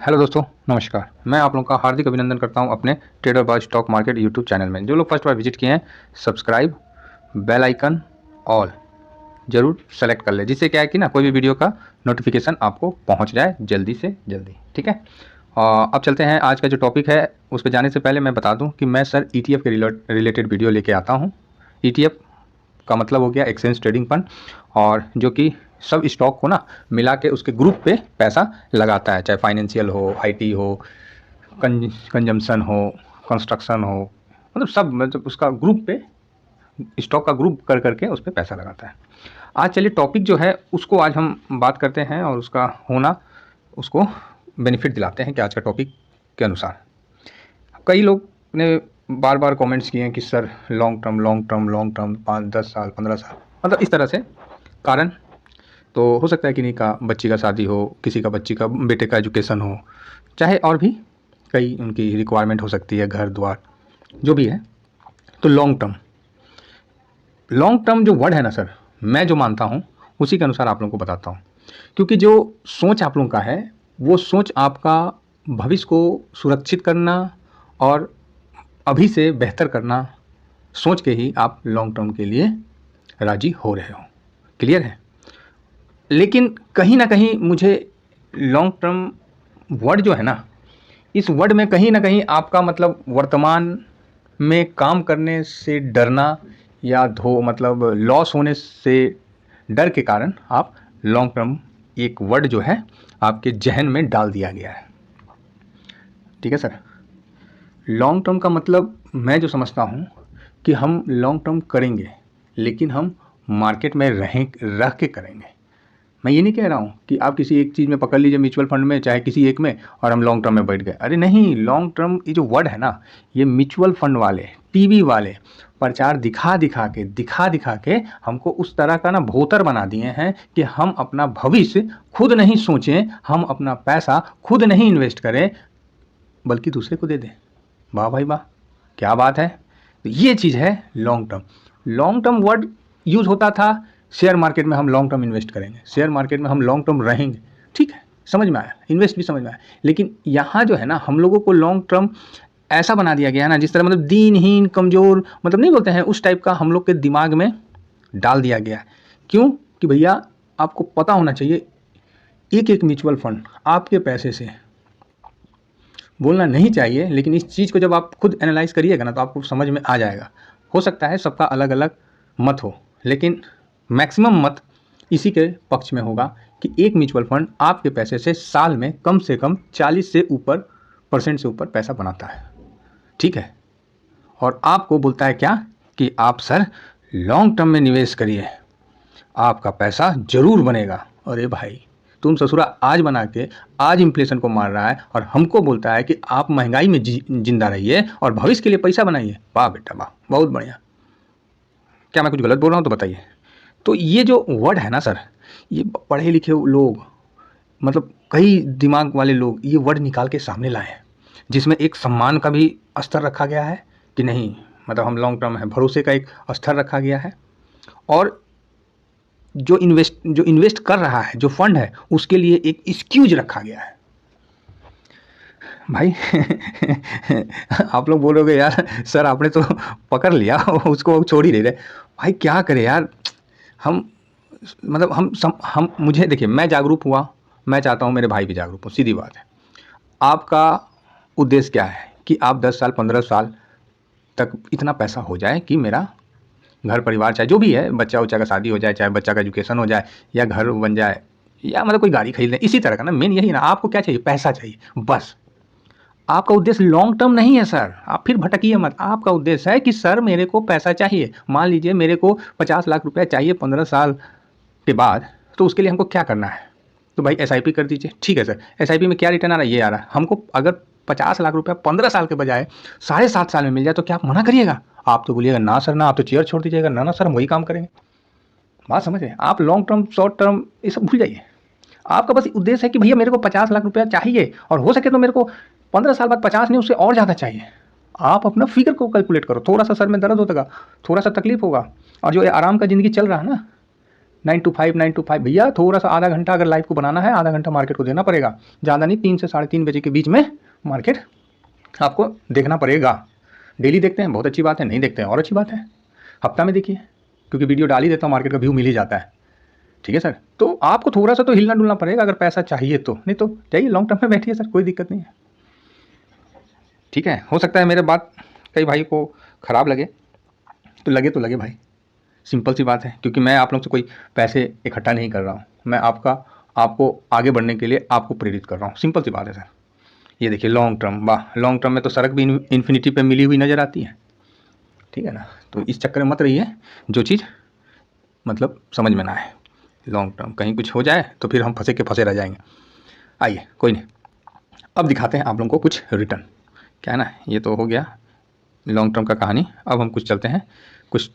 Hello दोस्तों, नमस्कार। मैं आप लोगों का हार्दिक अभिनंदन करता हूं अपने ट्रेडर बाज़ स्टॉक मार्केट यूट्यूब चैनल में। जो लोग फर्स्ट बार विजिट किए हैं, सब्सक्राइब, बेल आइकन, ऑल ज़रूर सेलेक्ट कर लें, जिससे क्या है कि ना कोई भी वीडियो का नोटिफिकेशन आपको पहुंच जाए जल्दी से जल्दी। ठीक है। और अब चलते हैं, आज का जो टॉपिक है उस पर जाने से पहले मैं बता दूं कि मैं सर ETF के रिलेटेड वीडियो लेके आता हूँ। ETF का मतलब हो गया एक्सचेंज ट्रेडिंग फंड, और जो कि सब स्टॉक को ना मिला के उसके ग्रुप पे पैसा लगाता है, चाहे फाइनेंशियल हो, IT हो, कंजम्पशन हो, कंस्ट्रक्शन हो, मतलब सब, मतलब उसका ग्रुप पे, स्टॉक का ग्रुप कर करके उस पर पैसा लगाता है। आज चलिए टॉपिक जो है उसको आज हम बात करते हैं और उसका होना उसको बेनिफिट दिलाते हैं कि आज का टॉपिक के अनुसार। कई लोग ने बार बार कमेंट्स किए हैं कि sir long term long term long term 5-10 साल 15 साल, मतलब इस तरह से कारण। तो हो सकता है किन्हीं का बच्ची का शादी हो, किसी का बच्ची का बेटे का एजुकेशन हो, चाहे और भी कई उनकी रिक्वायरमेंट हो सकती है, घर द्वार जो भी है। तो लॉन्ग टर्म जो वर्ड है ना सर, मैं जो मानता हूँ उसी के अनुसार आप लोगों को बताता हूँ। क्योंकि जो सोच आप लोगों का है वो सोच आपका भविष्य को सुरक्षित करना और अभी से बेहतर करना सोच के ही आप लॉन्ग टर्म के लिए राजी हो रहे हो। क्लियर है। लेकिन कहीं ना कहीं मुझे लॉन्ग टर्म वर्ड जो है ना, इस वर्ड में कहीं ना कहीं आपका मतलब वर्तमान में काम करने से डरना या धो मतलब लॉस होने से डर के कारण आप लॉन्ग टर्म एक वर्ड जो है आपके जहन में डाल दिया गया है। ठीक है सर। लॉन्ग टर्म का मतलब मैं जो समझता हूँ कि हम लॉन्ग टर्म करेंगे, लेकिन हम मार्केट में रह के करेंगे। मैं ये नहीं कह रहा हूँ कि आप किसी एक चीज़ में पकड़ लीजिए, म्यूचुअल फंड में चाहे किसी एक में, और हम लॉन्ग टर्म में बैठ गए। अरे नहीं, लॉन्ग टर्म ये जो वर्ड है ना, ये म्यूचुअल फंड वाले, टीवी वाले प्रचार दिखा दिखा के हमको उस तरह का ना भोतर बना दिए हैं कि हम अपना भविष्य खुद नहीं सोचें, हम अपना पैसा खुद नहीं इन्वेस्ट करें, बल्कि दूसरे को दे दें। वाह भाई वाह, क्या बात है। तो ये चीज़ है long term. Long term word use होता था शेयर मार्केट में, हम लॉन्ग टर्म इन्वेस्ट करेंगे, शेयर मार्केट में हम लॉन्ग टर्म रहेंगे। ठीक है, समझ में आया, इन्वेस्ट भी समझ में आया। लेकिन यहाँ जो है ना, हम लोगों को लॉन्ग टर्म ऐसा बना दिया गया है ना, जिस तरह मतलब दीनहीन कमज़ोर, मतलब नहीं बोलते हैं, उस टाइप का हम लोग के दिमाग में डाल दिया गया है। क्यों? कि भैया आपको पता होना चाहिए, एक एक म्यूचुअल फंड आपके पैसे से, बोलना नहीं चाहिए, लेकिन इस चीज़ को जब आप खुद एनालाइज करिएगा ना तो आपको समझ में आ जाएगा। हो सकता है सबका अलग अलग मत हो, लेकिन मैक्सिमम मत इसी के पक्ष में होगा कि एक म्यूचुअल फंड आपके पैसे से कम 40 से ऊपर % से ऊपर पैसा बनाता है। ठीक है। और आपको बोलता है क्या कि आप सर लॉन्ग टर्म में निवेश करिए, आपका पैसा जरूर बनेगा। अरे भाई, तुम ससुरा आज बना के आज इन्फ्लेशन को मार रहा है और हमको बोलता है कि आप महंगाई में जिंदा रहिए और भविष्य के लिए पैसा बनाइए। वाह बेटा वाह, बहुत बढ़िया। क्या मैं कुछ गलत बोल रहा हूँ तो बताइए। तो ये जो वर्ड है ना सर, ये पढ़े लिखे लोग, मतलब कई दिमाग वाले लोग ये वर्ड निकाल के सामने लाए हैं, जिसमें एक सम्मान का भी स्तर रखा गया है कि नहीं, मतलब हम लॉन्ग टर्म है, भरोसे का एक स्तर रखा गया है। और जो इन्वेस्ट कर रहा है, जो फंड है, उसके लिए एक एक्सक्यूज रखा गया है। भाई आप लोग बोलोगे यार सर आपने तो पकड़ लिया उसको छोड़ ही नहीं रहे। भाई क्या करें यार, हम मतलब हम मुझे देखिए, मैं जागरूक हुआ, मैं चाहता हूँ मेरे भाई भी जागरूक हो, सीधी बात है। आपका उद्देश्य क्या है कि आप 10 साल 15 साल तक इतना पैसा हो जाए कि मेरा घर परिवार, चाहे जो भी है, बच्चा उच्चा का शादी हो जाए, चाहे बच्चा का एजुकेशन हो जाए, या घर बन जाए, या मतलब कोई गाड़ी खरीद लें, इसी तरह का ना। मेन यही ना, आपको क्या चाहिए? पैसा चाहिए बस। आपका उद्देश्य लॉन्ग टर्म नहीं है सर, आप फिर भटकिए मत। आपका उद्देश्य है कि सर मेरे को पैसा चाहिए, मान लीजिए मेरे को 50 लाख रुपया चाहिए 15 साल के बाद, तो उसके लिए हमको क्या करना है? तो भाई SIP कर दीजिए। ठीक है सर, SIP में क्या रिटर्न आ रहा है? ये आ रहा है। हमको अगर 50 लाख रुपया 15 साल के बजाय 7.5 साल में मिल जाए तो क्या आप मना करिएगा? आप तो बोलिएगा ना सर ना, आप तो चेयर छोड़ दीजिएगा, ना ना सर हम वही काम करेंगे। बात समझ रहे हैं आप? लॉन्ग टर्म शॉर्ट टर्म ये सब भूल जाइए। आपका बस उद्देश्य है कि भैया मेरे को 50 लाख रुपया चाहिए, और हो सके तो मेरे को 15 साल बाद 50 नहीं, उससे और ज़्यादा चाहिए। आप अपना फिगर को कैलकुलेट करो। थोड़ा सा सर में दर्द होगा, थोड़ा सा तकलीफ होगा, और जो आराम का ज़िंदगी चल रहा है ना, 9 to 5 भैया, थोड़ा सा आधा घंटा अगर लाइफ को बनाना है, आधा घंटा मार्केट को देना पड़ेगा, ज़्यादा नहीं। 3 से 3:30 बजे के बीच में मार्केट आपको देखना पड़ेगा। डेली देखते हैं बहुत अच्छी बात है, नहीं देखते हैं और अच्छी बात है, हफ्ता में देखिए, क्योंकि वीडियो डाल ही देता हूँ, मार्केट का व्यू मिल ही जाता है। ठीक है सर, तो आपको थोड़ा सा तो हिलना डुलना पड़ेगा अगर पैसा चाहिए तो, नहीं तो जाइए लॉन्ग टर्म में बैठिए सर, कोई दिक्कत नहीं है। ठीक है, हो सकता है मेरे बात कई भाई को ख़राब लगे, तो लगे भाई, सिंपल सी बात है, क्योंकि मैं आप लोग से कोई पैसे इकट्ठा नहीं कर रहा हूँ, मैं आपको आगे बढ़ने के लिए आपको प्रेरित कर रहा हूँ, सिंपल सी बात है सर। ये देखिए लॉन्ग टर्म, वाह, लॉन्ग टर्म में तो सड़क भी इन्फिनिटी पे मिली हुई नज़र आती है। ठीक है ना, तो इस चक्कर में मत रहिए, जो चीज़ मतलब समझ में ना आए। लॉन्ग टर्म कहीं कुछ हो जाए तो फिर हम फंसे रह जाएंगे। आइए कोई नहीं, अब दिखाते हैं आप लोगों को कुछ रिटर्न। क्या है ना, ये तो हो गया लॉन्ग टर्म का कहानी। अब हम कुछ चलते हैं कुछ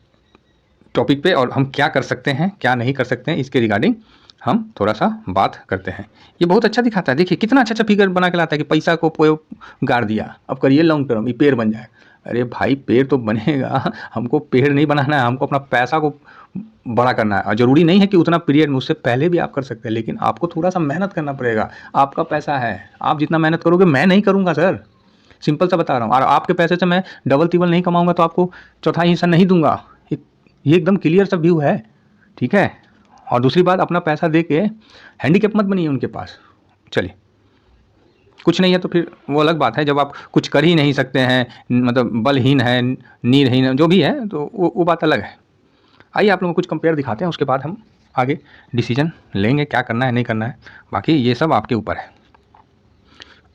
टॉपिक पे, और हम क्या कर सकते हैं क्या नहीं कर सकते हैं इसके रिगार्डिंग हम थोड़ा सा बात करते हैं। ये बहुत अच्छा दिखाता है, देखिए कितना अच्छा फिगर बना के लाता है कि पैसा को गाड़ दिया, अब करिए लॉन्ग टर्म, ये पेड़ बन जाए। अरे भाई पेड़ तो बनेगा, हमको पेड़ नहीं बनाना है, हमको अपना पैसा को बड़ा करना है। और ज़रूरी नहीं है कि उतना पीरियड में, उससे पहले भी आप कर सकते हैं, लेकिन आपको थोड़ा सा मेहनत करना पड़ेगा। आपका पैसा है, आप जितना मेहनत करोगे, मैं नहीं करूँगा सर, सिंपल सा बता रहा हूँ। और आपके पैसे से मैं डबल तिबल नहीं कमाऊँगा तो आपको चौथाई हिस्सा नहीं दूंगा। ये एकदम क्लियर सा व्यू है। ठीक है, और दूसरी बात, अपना पैसा दे के हैंडीकैप मत बनिए उनके पास। चलिए, कुछ नहीं है तो फिर वो अलग बात है, जब आप कुछ कर ही नहीं सकते हैं, मतलब बलहीन है, नीरहीन है, जो भी है, तो वो बात अलग है। आइए आप लोगों को कुछ कंपेयर दिखाते हैं, उसके बाद हम आगे डिसीजन लेंगे क्या करना है नहीं करना है। बाकी ये सब आपके ऊपर है।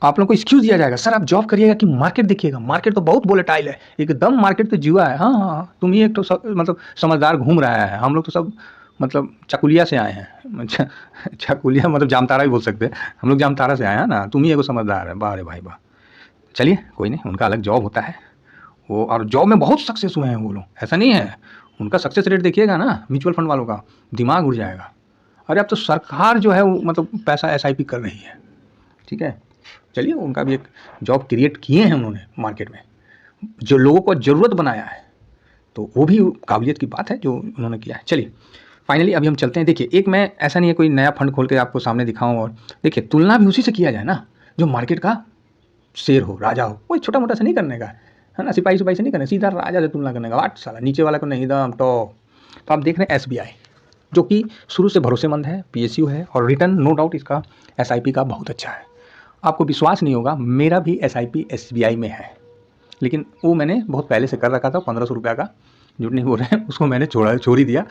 आप लोगों को एक्सक्यूज़ दिया जाएगा, सर आप जॉब करिएगा कि मार्केट देखिएगा, मार्केट तो बहुत वोलेटाइल है, एकदम मार्केट तो जुआ है। हाँ हाँ, तुम ही एक तो मतलब समझदार घूम रहा है, हम लोग तो सब मतलब चकुलिया से आए हैं। चकुलिया मतलब जामतारा भी बोल सकते हैं, हम लोग जामतारा से आए हैं ना, तुम ही एगो समझदार है। वाह रे भाई वाह। चलिए कोई नहीं, उनका अलग जॉब होता है वो, और जॉब में बहुत सक्सेस हुए हैं वो लोग, ऐसा नहीं है। उनका सक्सेस रेट देखिएगा ना म्यूचुअल फंड वालों का, दिमाग उड़ जाएगा। अरे अब तो सरकार जो है वो मतलब पैसा SIP कर रही है। ठीक है, चलिए उनका भी एक जॉब क्रिएट किए हैं उन्होंने मार्केट में, जो लोगों को ज़रूरत बनाया है, तो वो भी काबिलियत की बात है जो उन्होंने किया है। चलिए फाइनली अभी हम चलते हैं। देखिए, एक मैं ऐसा नहीं है कोई नया फंड खोल के आपको सामने दिखाऊं, और देखिए तुलना भी उसी से किया जाए ना जो मार्केट का शेर हो, राजा हो। कोई छोटा मोटा से नहीं करने का है ना, सिपाही से नहीं करना, सीधा राजा से तुलना करने का। वाट साला, नीचे वाला को नहीं, दम टॉप। तो आप देख रहे हैं SBI, जो कि शुरू से भरोसेमंद है, PSU है, और रिटर्न नो डाउट इसका SIP का बहुत अच्छा है। आपको विश्वास नहीं होगा, मेरा भी SIP SBI में है, लेकिन वो मैंने बहुत पहले से कर रखा था, 1500 रुपये का, झूठ नहीं बोल रहे हैं, उसको मैंने छोड़ ही दिया।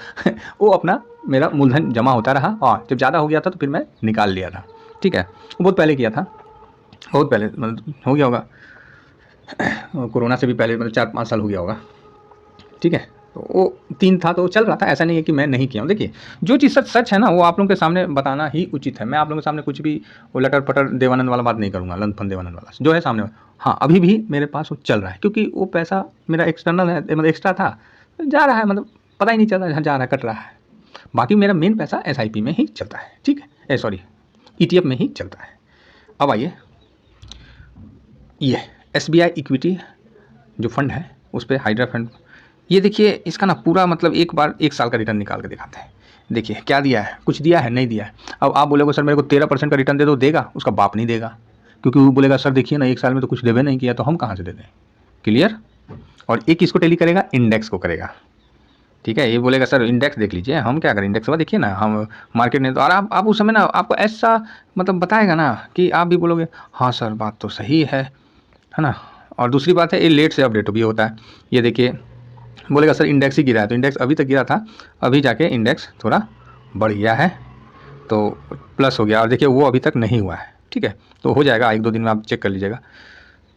वो अपना मेरा मूलधन जमा होता रहा, और जब ज़्यादा हो गया था तो फिर मैं निकाल लिया था। ठीक है, वो बहुत पहले किया था, बहुत पहले, मतलब हो गया होगा कोरोना से भी पहले, मतलब 4-5 साल हो गया होगा। ठीक है, तो वो 3 था तो चल रहा था, ऐसा नहीं है कि मैं नहीं किया हूँ। देखिए जो चीज़ सच है ना, वो आप लोगों के सामने बताना ही उचित है। मैं आप लोगों के सामने कुछ भी वो लटर पटर देवानंद वाला बात नहीं करूँगा, लंथन देवानंद वाला जो है सामने। हाँ, अभी भी मेरे पास वो चल रहा है, क्योंकि वो पैसा मेरा एक्सटर्नल है, मतलब एक्स्ट्रा था, जा रहा है, मतलब पता ही नहीं चल रहा, जा रहा है, कट रहा है। बाकी मेरा मेन पैसा SIP में ही चलता है। ठीक है, सॉरी, ETF में ही चलता है। अब आइए, ये SBI इक्विटी जो फंड है, उस पर हाइड्रा फंड, ये देखिए इसका ना पूरा मतलब एक बार 1 साल का रिटर्न निकाल के दिखाते हैं। देखिए क्या दिया है, कुछ दिया है, नहीं दिया है। अब आप बोलोगे सर मेरे को 13% का रिटर्न दे दो, देगा? उसका बाप नहीं देगा, क्योंकि वो बोलेगा सर देखिए ना 1 साल में तो कुछ देवे नहीं किया, तो हम कहाँ से दे दें। क्लियर? और एक किसको टैली करेगा, इंडेक्स को करेगा। ठीक है, ये बोलेगा सर इंडेक्स देख लीजिए, हम क्या करें, इंडेक्स हुआ देखिए ना, हम मार्केट ने तो। और आप उस समय ना आपको ऐसा मतलब बताएगा ना कि आप भी बोलोगे हाँ सर बात तो सही है ना। और दूसरी बात है, ये लेट से अपडेट भी होता है। ये देखिए बोलेगा सर इंडेक्स ही गिरा है, तो इंडेक्स अभी तक गिरा था, अभी जाके इंडेक्स थोड़ा बढ़ गया है, तो प्लस हो गया। और देखिए वो अभी तक नहीं हुआ है। ठीक है, तो हो जाएगा, 1-2 दिन में आप चेक कर लीजिएगा।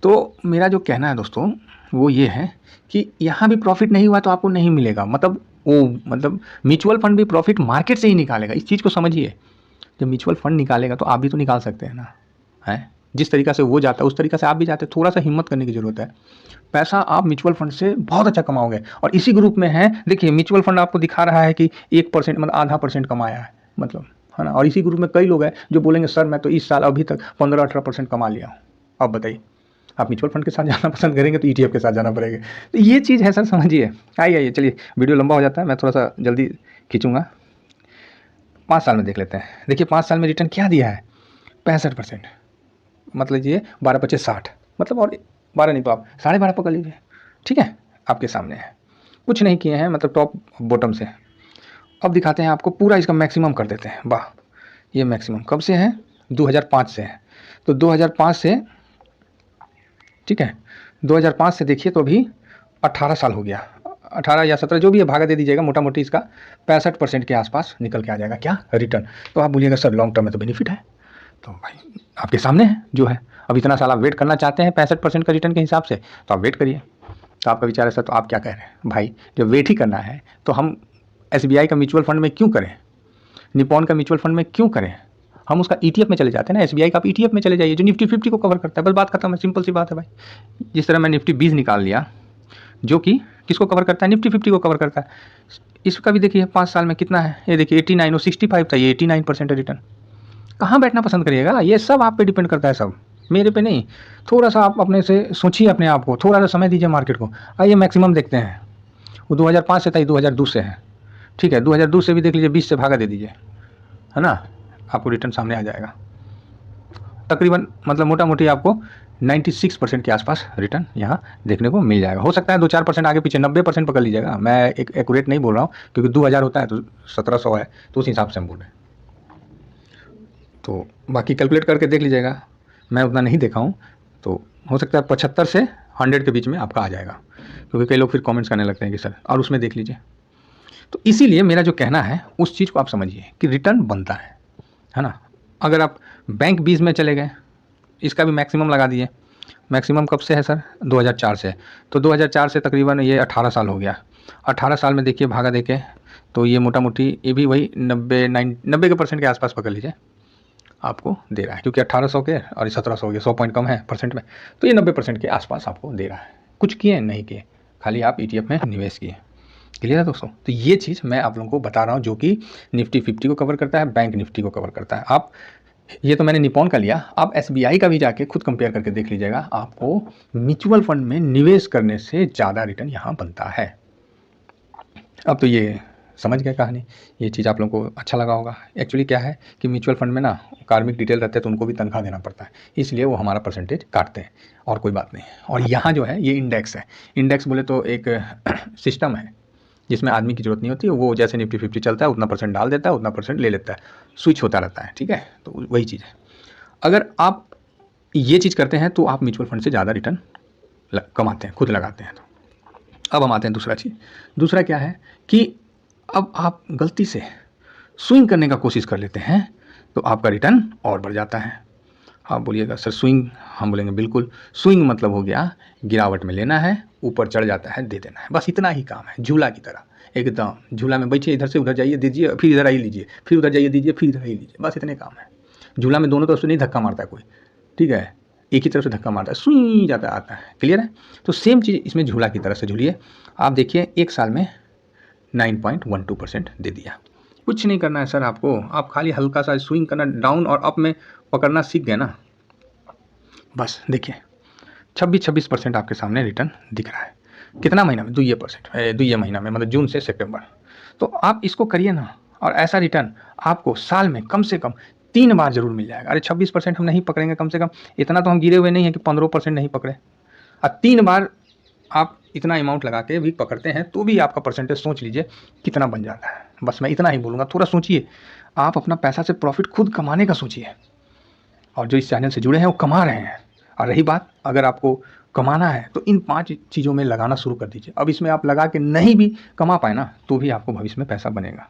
तो मेरा जो कहना है दोस्तों वो ये है कि यहाँ भी प्रॉफिट नहीं हुआ तो आपको नहीं मिलेगा, मतलब म्यूचुअल फंड भी प्रॉफिट मार्केट से ही निकालेगा, इस चीज़ को समझिए। जब म्यूचुअल फंड निकालेगा तो आप भी तो निकाल सकते हैं ना, है? जिस तरीक़ा से वो जाता है उस तरीक़ा से आप भी जाते हैं, थोड़ा सा हिम्मत करने की ज़रूरत है। पैसा आप म्यूचुअल फंड से बहुत अच्छा कमाओगे, और इसी ग्रुप में है। देखिए म्यूचुअल फंड आपको दिखा रहा है कि 1% मतलब ½ % कमाया है, मतलब, है ना। और इसी ग्रुप में कई लोग हैं जो बोलेंगे सर मैं तो इस साल अभी तक 15-18% कमा लिया हूँ। अब बताइए, आप म्यूचुअल फंड के साथ जाना पसंद करेंगे तो ETF के साथ जाना पड़ेगा। तो ये चीज़ है सर, समझिए। आइए चलिए, वीडियो लंबा हो जाता है, मैं थोड़ा सा जल्दी खींचूँगा। 5 साल में देख लेते हैं। देखिए 5 साल में रिटर्न क्या दिया है, 65%। मतलब ये 12 पचे 60, मतलब और 12 नहीं तो आप 12.5 पकड़ लीजिए, ठीक है, आपके सामने है। कुछ नहीं किए हैं, मतलब टॉप बॉटम से। अब दिखाते हैं आपको पूरा, इसका मैक्सिमम कर देते हैं। वाह, ये मैक्सिमम कब से है, 2005 से है। तो 2005 से, ठीक है, 2005 से देखिए तो अभी 18 साल हो गया, 18 या 17 जो भी है, भागा दे दीजिएगा, मोटा मोटी इसका 65% के आसपास निकल के आ जाएगा क्या, रिटर्न। तो आप बोलिएगा सर लॉन्ग टर्म में तो बेनिफिट है, तो भाई आपके सामने है जो है। अब इतना साल आप वेट करना चाहते हैं 65% का रिटर्न के हिसाब से, तो आप वेट करिए। तो आपका विचार है सर, तो आप क्या कह रहे हैं भाई, जब वेट ही करना है तो हम SBI का म्यूचुअल फंड में क्यों करें, निपॉन का म्यूचुअल फंड में क्यों करें, हम उसका ETF में चले जाते हैं ना। SBI का आप ETF में चले जाइए जो निफ्टी 50 को कवर करता है, बस बात खत्म है, सिंपल सी बात है भाई। जिस तरह मैं निफ्टी 20 निकाल लिया जो कि किसको कवर करता है, निफ्टी 50 को कवर करता है। इसका भी देखिए 5 साल में कितना है, ये देखिए 89 और 65 था, ये 89% है रिटर्न। कहाँ बैठना पसंद करिएगा, ये सब आप पे डिपेंड करता है, सब मेरे पे नहीं। थोड़ा सा आप अपने से सोचिए, अपने आप को थोड़ा सा समय दीजिए मार्केट को। आइए मैक्सिमम देखते हैं, वो 2005 से था, ये 2002 से है, ठीक है। 2002 से भी देख लीजिए, 20 से भागा दे दीजिए, है ना, आपको रिटर्न सामने आ जाएगा तकरीबन, मतलब मोटा मोटी आपको 96% के आसपास रिटर्न यहाँ देखने को मिल जाएगा। हो सकता है 2-4% आगे पीछे, 90% पकड़ लीजिएगा। मैं एक एक्यूरेट नहीं बोल रहा हूँ, क्योंकि 2000 होता है तो 1700 है, तो उस हिसाब से हम बोल रहे हैं। तो बाकी कैलकुलेट करके देख लीजिएगा, मैं उतना नहीं देखा हूँ, तो हो सकता है 75 से 100 के बीच में आपका आ जाएगा, क्योंकि कई लोग फिर कमेंट्स करने लगते हैं कि सर, और उसमें देख लीजिए। तो इसीलिए मेरा जो कहना है उस चीज़ को आप समझिए कि रिटर्न बनता है ना। अगर आप बैंक 20 में चले गए, इसका भी मैक्सिमम लगा दिए। मैक्सिमम कब से है सर, 2004 से। तो 2004 से तकरीबन ये 18 साल हो गया। 18 साल में देखिए भागा देके, तो ये मोटा मोटी ये भी वही 90 के परसेंट के आसपास पकड़ लीजिए, आपको दे रहा है, क्योंकि 1800 के और 1700 हो गया, 100 पॉइंट कम है परसेंट में, तो ये 90% के आसपास आपको दे रहा है। कुछ किए नहीं किए, खाली आप ETF में निवेश किए। क्लियर है दोस्तों। तो ये चीज़ मैं आप लोगों को बता रहा हूँ, जो कि निफ्टी 50 को कवर करता है, बैंक निफ्टी को कवर करता है। आप, ये तो मैंने निपॉन का लिया, आप SBI का भी जाके खुद कंपेयर करके देख लीजिएगा, आपको म्यूचुअल फंड में निवेश करने से ज़्यादा रिटर्न यहाँ बनता है। अब तो ये समझ गए कहानी, ये चीज़ आप लोगों को अच्छा लगा होगा। एक्चुअली क्या है कि म्यूचुअल फंड में ना कार्मिक डिटेल रहते हैं, तो उनको भी तनख्वाह देना पड़ता है, इसलिए वो हमारा परसेंटेज काटते हैं, और कोई बात नहीं। और यहाँ जो है ये इंडेक्स है। इंडेक्स बोले तो एक सिस्टम है जिसमें आदमी की जरूरत नहीं होती है, वो जैसे निफ्टी 50 चलता है उतना परसेंट डाल देता है, उतना परसेंट ले लेता है, स्विच होता रहता है, ठीक है। तो वही चीज़ है। अगर आप ये चीज़ करते हैं तो आप म्यूचुअल फंड से ज़्यादा रिटर्न कमाते हैं, खुद लगाते हैं। तो अब हम आते हैं दूसरा चीज़। दूसरा क्या है कि अब आप गलती से स्विंग करने का कोशिश कर लेते हैं, तो आपका रिटर्न और बढ़ जाता है। आप बोलिएगा सर स्विंग, हम बोलेंगे बिल्कुल, स्विंग मतलब हो गया गिरावट में लेना है, ऊपर चढ़ जाता है दे देना है, बस इतना ही काम है। झूला की तरह, एकदम झूला में बैठिए, इधर से उधर जाइए दीजिए, फिर इधर आई लीजिए, फिर उधर जाइए दीजिए, फिर इधर आई लीजिए, बस इतने काम है। झूला में दोनों तरफ से नहीं धक्का मारता है कोई, ठीक है, एक ही तरफ से धक्का मारता है, सुई जाता आता है। क्लियर है। तो सेम चीज़ इसमें झूला की तरह से झूलिए। आप देखिए 1 साल में 9.12% दे दिया। कुछ नहीं करना है सर आपको, आप खाली हल्का सा स्विंग करना, डाउन और अप में पकड़ना सीख गए ना, बस देखिए 26% आपके सामने रिटर्न दिख रहा है। कितना महीना में, 2% 2 महीना में, मतलब जून से सितंबर। तो आप इसको करिए ना, और ऐसा रिटर्न आपको साल में कम से कम 3 बार जरूर मिल जाएगा। अरे 26% हम नहीं पकड़ेंगे, कम से कम इतना तो हम गिरे हुए नहीं है कि 15% नहीं पकड़े, और 3 बार आप इतना अमाउंट लगा के भी पकड़ते हैं, तो भी आपका परसेंटेज सोच लीजिए कितना बन जाता है। बस मैं इतना ही बोलूँगा, थोड़ा सोचिए, आप अपना पैसा से प्रॉफिट खुद कमाने का सोचिए, और जो इस चैनल से जुड़े हैं वो कमा रहे हैं। और रही बात, अगर आपको कमाना है तो इन 5 चीज़ों में लगाना शुरू कर दीजिए। अब इसमें आप लगा के नहीं भी कमा पाए ना, तो भी आपको भविष्य में पैसा बनेगा।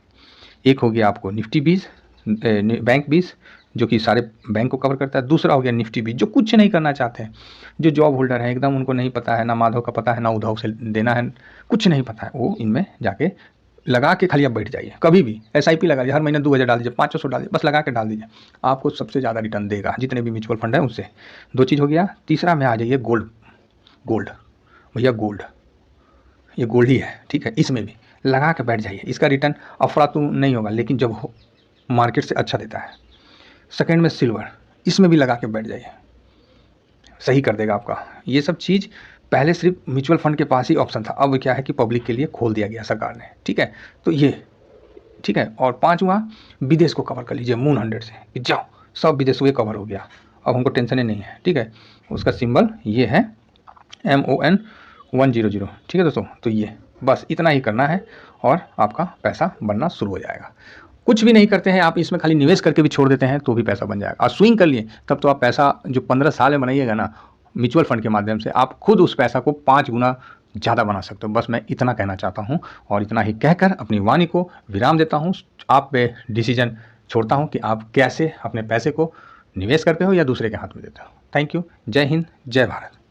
एक हो गया आपको निफ्टी 20, बैंक 20 जो कि सारे बैंक को कवर करता है। दूसरा हो गया निफ्टी 20 जो कुछ नहीं करना चाहते हैं, जो जॉब होल्डर है, एकदम उनको नहीं पता है, ना माधव का पता है, ना उद्धव से देना है, कुछ नहीं पता है, वो इनमें जाके लगा के खाली आप बैठ जाइए। कभी भी SIP लगा लीजिए, हर महीने 2000 डाल दीजिए, 500 डाल दीजिए, बस लगा के डाल दीजिए, आपको सबसे ज़्यादा रिटर्न देगा जितने भी म्यूचुअल फंड है उससे। 2 चीज़ हो गया। तीसरा में आ जाइए गोल्ड। गोल्ड भैया, गोल्ड, ये गोल्ड ही है, ठीक है, इसमें भी लगा के बैठ जाइए। इसका रिटर्न अफरातून नहीं होगा, लेकिन जब मार्केट से अच्छा देता है। सेकेंड में सिल्वर, इसमें भी लगा के बैठ जाइए, सही कर देगा आपका। ये सब चीज़ पहले सिर्फ म्यूचुअल फंड के पास ही ऑप्शन था, अब क्या है कि पब्लिक के लिए खोल दिया गया सरकार ने, ठीक है। तो ये ठीक है। और 5वां, विदेश को कवर कर लीजिए मून 100 से, कि जाओ सब विदेश ये कवर हो गया, अब हमको टेंशन ही नहीं है, ठीक है। उसका सिंबल ये है MON 100, ठीक है दोस्तों। तो ये बस इतना ही करना है और आपका पैसा बनना शुरू हो जाएगा। कुछ भी नहीं करते हैं आप, इसमें खाली निवेश करके भी छोड़ देते हैं तो भी पैसा बन जाएगा। और स्विंग कर लिए तब तो आप पैसा जो 15 साल में बनाइएगा ना म्यूचुअल फंड के माध्यम से, आप खुद उस पैसा को 5 गुना ज़्यादा बना सकते हो। बस मैं इतना कहना चाहता हूँ और इतना ही कहकर अपनी वाणी को विराम देता हूँ। आप पे डिसीजन छोड़ता हूँ कि आप कैसे अपने पैसे को निवेश करते हो या दूसरे के हाथ में देते हो। Thank you. जय हिंद, जय भारत।